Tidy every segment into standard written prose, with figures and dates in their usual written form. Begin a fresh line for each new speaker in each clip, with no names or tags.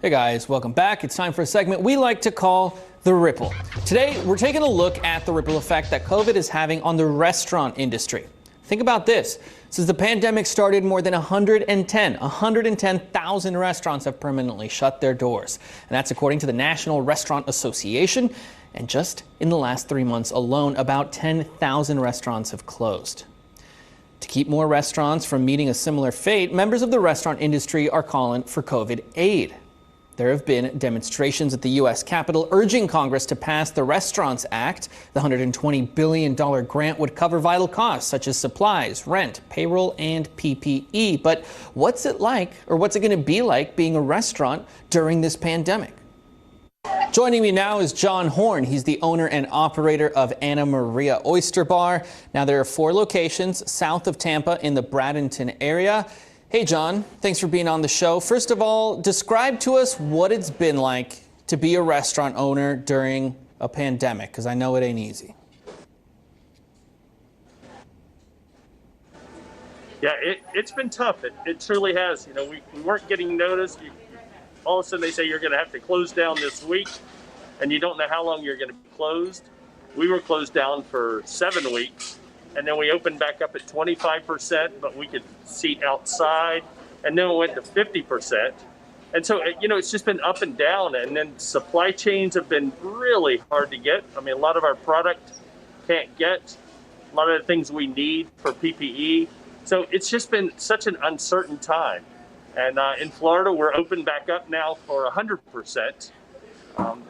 Hey guys, welcome back. It's time for a segment we like to call The Ripple. Today, we're taking a look at the ripple effect that COVID is having on the restaurant industry. Think about this. Since the pandemic started, more than 110,000 restaurants have permanently shut their doors. And that's according to the National Restaurant Association. And just in the last 3 months alone, about 10,000 restaurants have closed. To keep more restaurants from meeting a similar fate, members of the restaurant industry are calling for COVID aid. There have been demonstrations at the U.S. Capitol urging Congress to pass the Restaurants Act. The $120 billion grant would cover vital costs such as supplies, rent, payroll, and PPE. But what's it like, or what's it going to be like being a restaurant during this pandemic? Joining me now is John Horne. He's the owner and operator of Anna Maria Oyster Bar. Now, there are 4 locations south of Tampa in the Bradenton area. Hey, John, thanks for being on the show. First of all, describe to us what it's been like to be a restaurant owner during a pandemic, because I know it ain't easy.
Yeah, it's been tough. It truly has. You know, we weren't getting noticed. All of a sudden they say you're going to have to close down this week, and you don't know how long you're going to be closed. We were closed down for 7 weeks. And then we opened back up at 25%, but we could seat outside. And then we went to 50%. And so, you know, it's just been up and down. And then supply chains have been really hard to get. I mean, a lot of our product can't get, a lot of the things we need for PPE. So it's just been such an uncertain time. And in Florida, we're open back up now for 100%.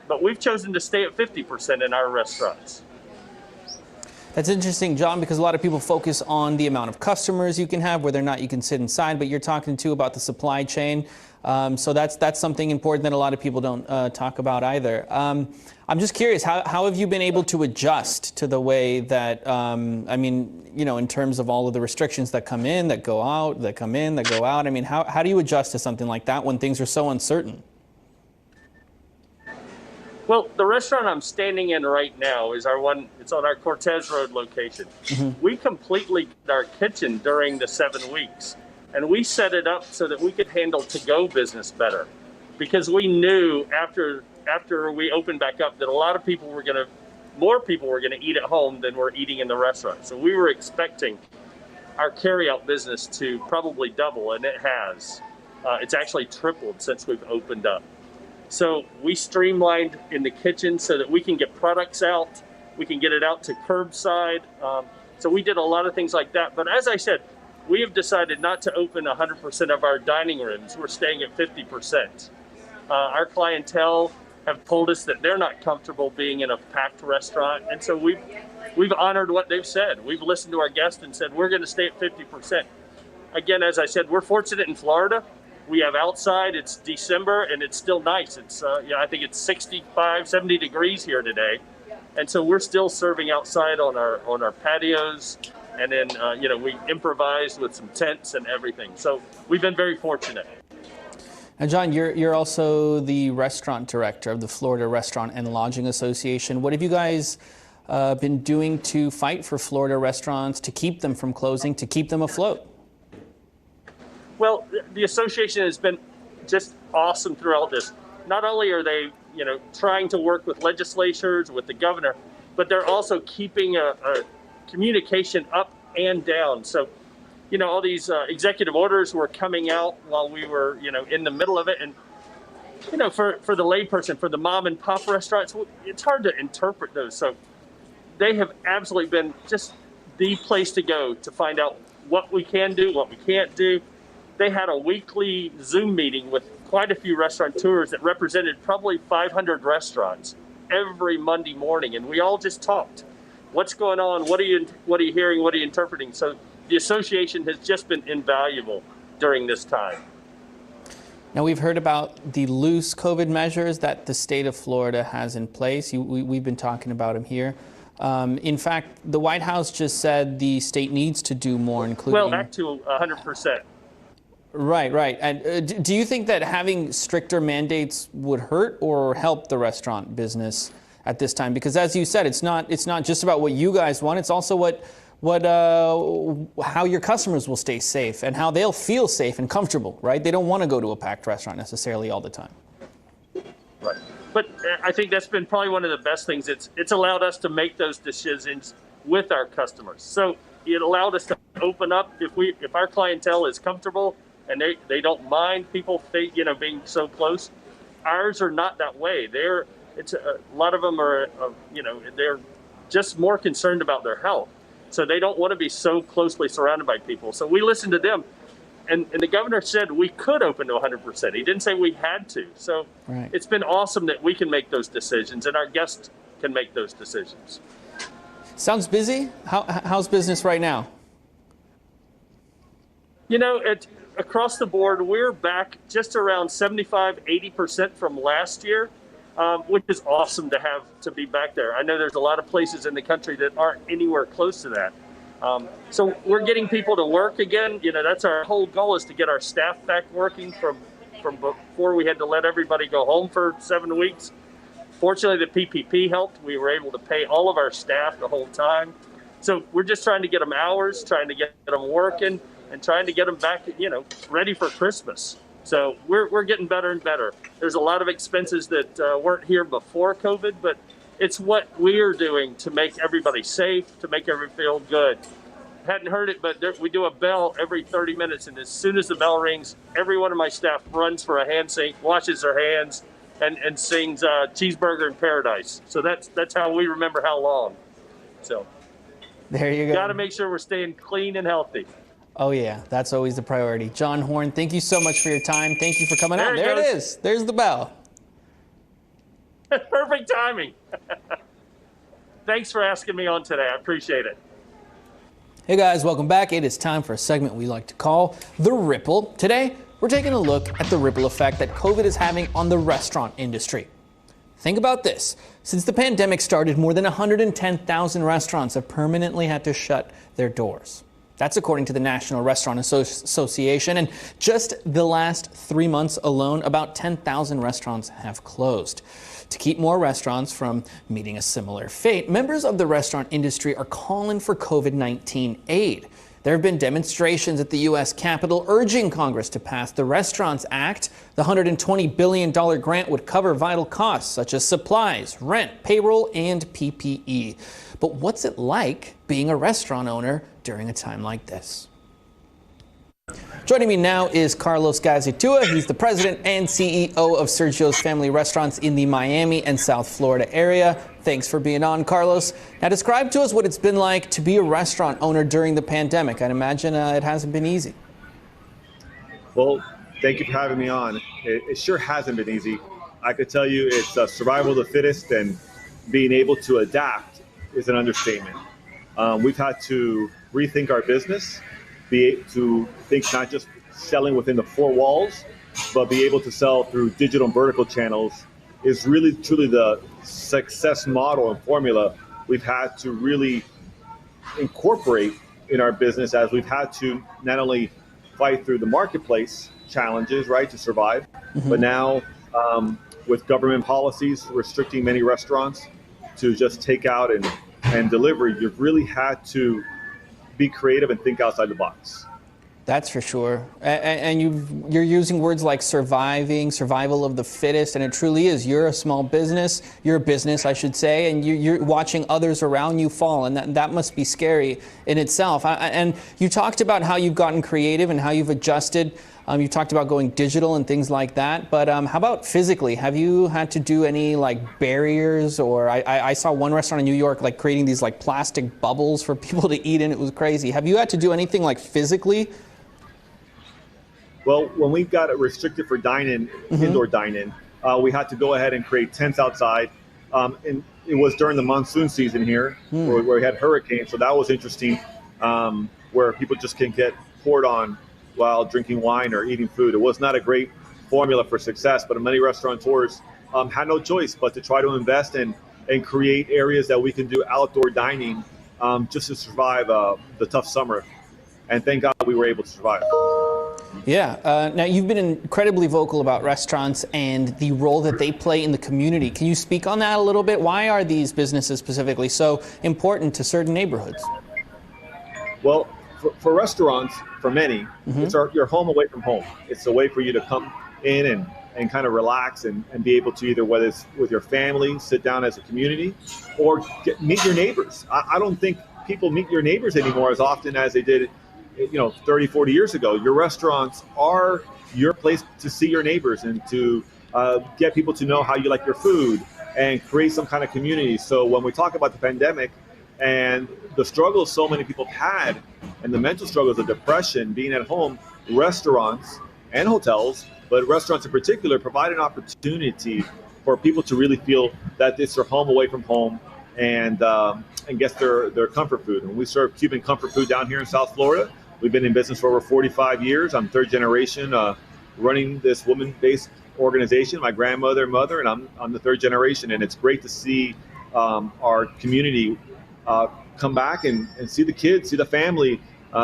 But we've chosen to stay at 50% in our restaurants.
That's interesting, John, because a lot of people focus on the amount of customers you can have, whether or not you can sit inside, but you're talking too about the supply chain. So that's something important that a lot of people don't talk about either. I'm just curious, how have you been able to adjust to the way that, I mean, you know, in terms of all of the restrictions that come in, that go out, that come in, that go out? I mean, how do you adjust to something like that when things are so uncertain?
Well, the restaurant I'm standing in right now is our one. It's on our Cortez Road location. Mm-hmm. We completely did our kitchen during the 7 weeks, and we set it up so that we could handle to-go business better, because we knew after we opened back up that a lot of people more people were gonna eat at home than were eating in the restaurant. So we were expecting our carry-out business to probably double, and it has. It's actually tripled since we've opened up. So we streamlined in the kitchen so that we can get products out. We can get it out to curbside. So we did a lot of things like that. But as I said, we have decided not to open 100% of our dining rooms. We're staying at 50%. Our clientele have told us that they're not comfortable being in a packed restaurant. And so we've honored what they've said. We've listened to our guests and said, we're going to stay at 50%. Again, as I said, we're fortunate in Florida. We have outside, it's December, and it's still nice. It's, you know, I think it's 65, 70 degrees here today. And so we're still serving outside on our patios. And then, you know, we improvised with some tents and everything. So we've been very fortunate.
And John, you're also the restaurant director of the Florida Restaurant and Lodging Association. What have you guys been doing to fight for Florida restaurants, to keep them from closing, to keep them afloat?
Well, the association has been just awesome throughout this. Not only are they, you know, trying to work with legislatures, with the governor, but they're also keeping a communication up and down. So, you know, all these executive orders were coming out while we were, you know, in the middle of it. And, you know, for the layperson, for the mom and pop restaurants, it's hard to interpret those. So they have absolutely been just the place to go to find out what we can do, what we can't do. They had a weekly Zoom meeting with quite a few restaurateurs that represented probably 500 restaurants every Monday morning, and we all just talked. What's going on? What are you hearing? What are you interpreting? So the association has just been invaluable during this time.
Now, we've heard about the loose COVID measures that the state of Florida has in place. We've been talking about them here. In fact, the White House just said the state needs to do more, including...
Well, back to 100%.
Right. And do you think that having stricter mandates would hurt or help the restaurant business at this time? Because as you said, it's not just about what you guys want. It's also how your customers will stay safe and how they'll feel safe and comfortable, right? They don't want to go to a packed restaurant necessarily all the time.
but I think that's been probably one of the best things. It's allowed us to make those decisions with our customers. So it allowed us to open up if our clientele is comfortable and they don't mind people being so close. Ours are not that way. A lot of them are they're just more concerned about their health. So they don't want to be so closely surrounded by people. So we listened to them. And the governor said we could open to 100%. He didn't say we had to. So It's been awesome that we can make those decisions and our guests can make those decisions.
Sounds busy. How's business right now?
Across the board, we're back just around 75–80% from last year, which is awesome to be back there. I know there's a lot of places in the country that aren't anywhere close to that. So we're getting people to work again. That's our whole goal, is to get our staff back working from before we had to let everybody go home for 7 weeks. Fortunately, the PPP helped. We were able to pay all of our staff the whole time. So we're just trying to get them hours, trying to get them working, and trying to get them back, ready for Christmas. So we're getting better and better. There's a lot of expenses that weren't here before COVID, but it's what we're doing to make everybody safe, to make everybody feel good. Hadn't heard it, but we do a bell every 30 minutes, and as soon as the bell rings, every one of my staff runs for a hand sink, washes their hands, and sings Cheeseburger in Paradise. So that's how we remember how long. So
there you go.
Got to make sure we're staying clean and healthy.
Oh, yeah, that's always the priority. John Horne, thank you so much for your time. Thank you for coming out. There it is. There's the bell.
Perfect timing. Thanks for asking me on today. I appreciate it.
Hey, guys, welcome back. It is time for a segment we like to call The Ripple. Today, we're taking a look at the ripple effect that COVID is having on the restaurant industry. Think about this. Since the pandemic started, more than 110,000 restaurants have permanently had to shut their doors. That's according to the National Restaurant Association. And just the last 3 months alone, about 10,000 restaurants have closed. To keep more restaurants from meeting a similar fate, members of the restaurant industry are calling for COVID-19 aid. There have been demonstrations at the U.S. Capitol urging Congress to pass the Restaurants Act. The $120 billion grant would cover vital costs such as supplies, rent, payroll, and PPE. But what's it like being a restaurant owner during a time like this? Joining me now is Carlos Gazitua. He's the president and CEO of Sergio's Family Restaurants in the Miami and South Florida area. Thanks for being on, Carlos. Now, describe to us what it's been like to be a restaurant owner during the pandemic. I'd imagine it hasn't been easy.
Well, thank you for having me on. It sure hasn't been easy. I could tell you it's survival of the fittest, and being able to adapt is an understatement. We've had to rethink our business, be able to think not just selling within the four walls, but be able to sell through digital and vertical channels is really truly the success model and formula we've had to really incorporate in our business, as we've had to not only fight through the marketplace challenges, right, to survive, but now with government policies restricting many restaurants to just takeout and delivery, you've really had to be creative and think outside the box.
That's for sure. And you're using words like survival of the fittest, and it truly is. You're a small business, you're a business, I should say, and you're watching others around you fall, and that must be scary in itself. And you talked about how you've gotten creative and how you've adjusted. You talked about going digital and things like that, but how about physically? Have you had to do any like barriers, or I saw one restaurant in New York like creating these like plastic bubbles for people to eat in. It was crazy. Have you had to do anything like physically?
Well, when we got it restricted for dine-in, indoor dine-in, we had to go ahead and create tents outside. And it was during the monsoon season here where we had hurricanes. So that was interesting, where people just can get poured on while drinking wine or eating food. It was not a great formula for success, but many restaurateurs had no choice but to try to invest and create areas that we can do outdoor dining just to survive the tough summer. And thank God we were able to survive.
Yeah. Now, you've been incredibly vocal about restaurants and the role that they play in the community. Can you speak on that a little bit? Why are these businesses specifically so important to certain neighborhoods?
Well, for restaurants, for many, it's your home away from home. It's a way for you to come in and kind of relax and be able to either, whether it's with your family, sit down as a community, or meet your neighbors. I don't think people meet your neighbors anymore as often as they did, 30, 40 years ago. Your restaurants are your place to see your neighbors and to get people to know how you like your food and create some kind of community. So when we talk about the pandemic and the struggles so many people have had and the mental struggles of depression, being at home, restaurants and hotels, but restaurants in particular, provide an opportunity for people to really feel that it's their home away from home and get their comfort food. And we serve Cuban comfort food down here in South Florida. We've been in business for over 45 years. I'm third generation running this woman-based organization. My grandmother, mother, and I'm the third generation. And it's great to see our community come back and see the kids, see the family,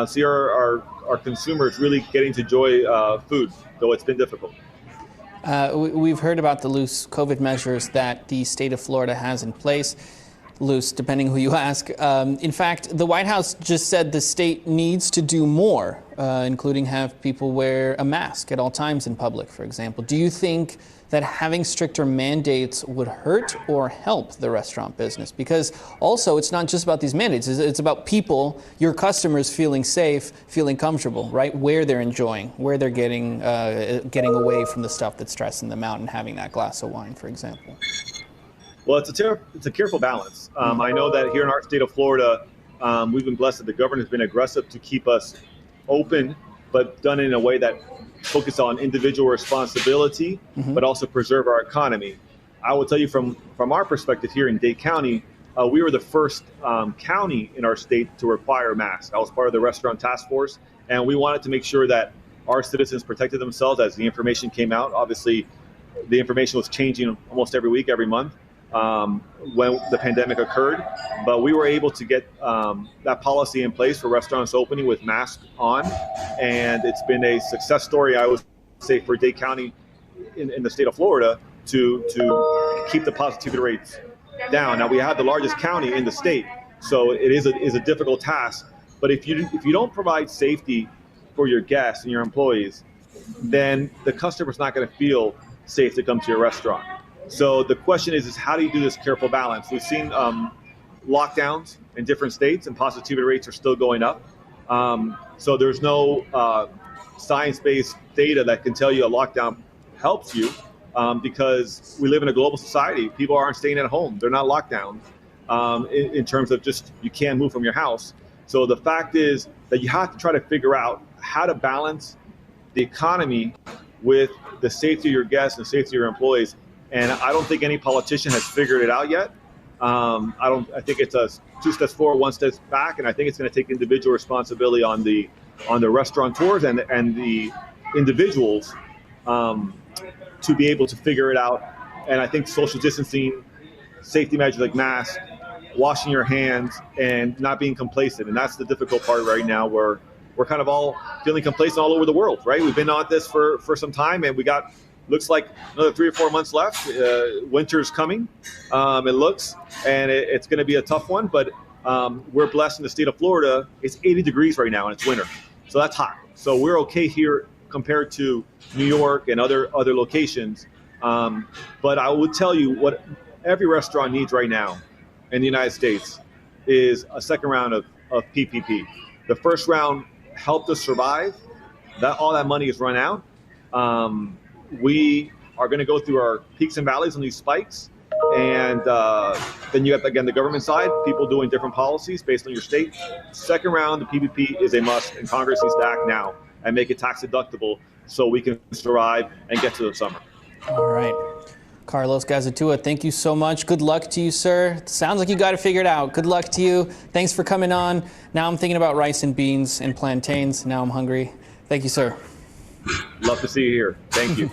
see our consumers really getting to enjoy food, though it's been difficult.
We've heard about the loose COVID measures that the state of Florida has in place. Loose, depending who you ask. In fact, the White House just said the state needs to do more, including have people wear a mask at all times in public, for example. Do you think that having stricter mandates would hurt or help the restaurant business? Because also, it's not just about these mandates. It's about people, your customers, feeling safe, feeling comfortable, right? Where they're enjoying, where they're getting away from the stuff that's stressing them out and having that glass of wine, for example.
Well, it's a careful balance. I know that here in our state of Florida, we've been blessed that the government has been aggressive to keep us open, but done in a way that focuses on individual responsibility, but also preserve our economy. I will tell you from our perspective here in Dade County, we were the first county in our state to require masks. I was part of the restaurant task force, and we wanted to make sure that our citizens protected themselves as the information came out. Obviously, the information was changing almost every week, every month. When the pandemic occurred, but we were able to get that policy in place for restaurants opening with masks on, and it's been a success story, I would say, for Dade County in the state of Florida to keep the positivity rates down. Now, we have the largest county in the state, so it is a difficult task, but if you don't provide safety for your guests and your employees, then the customer's not going to feel safe to come to your restaurant. So the question is how do you do this careful balance? We've seen lockdowns in different states, and positivity rates are still going up. So there's no science-based data that can tell you a lockdown helps you because we live in a global society. People aren't staying at home. They're not locked down in terms of just you can't move from your house. So the fact is that you have to try to figure out how to balance the economy with the safety of your guests and safety of your employees. And I don't think any politician has figured it out yet. I think it's a 2 steps forward, 1 step back, and I think it's going to take individual responsibility on the restaurateurs and the individuals to be able to figure it out. And I think social distancing, safety measures like masks, washing your hands, and not being complacent. And that's the difficult part right now, where we're kind of all feeling complacent all over the world, right? We've been on this for some time, and we got looks like another 3 or 4 months left. Winter's coming, it looks, and it's going to be a tough one, but we're blessed in the state of Florida. It's 80 degrees right now, and it's winter, so that's hot. So we're okay here compared to New York and other locations. But I would tell you what every restaurant needs right now in the United States is a second round of PPP. The first round helped us survive. All that money is run out. We are going to go through our peaks and valleys on these spikes. And then you have, again, the government side, people doing different policies based on your state. Second round, the PPP is a must, and Congress needs to act now and make it tax deductible so we can survive and get to the summer.
All right. Carlos Gazitua, thank you so much. Good luck to you, sir. Sounds like you got it figured out. Good luck to you. Thanks for coming on. Now I'm thinking about rice and beans and plantains. Now I'm hungry. Thank you, sir.
Love to see you here. Thank you.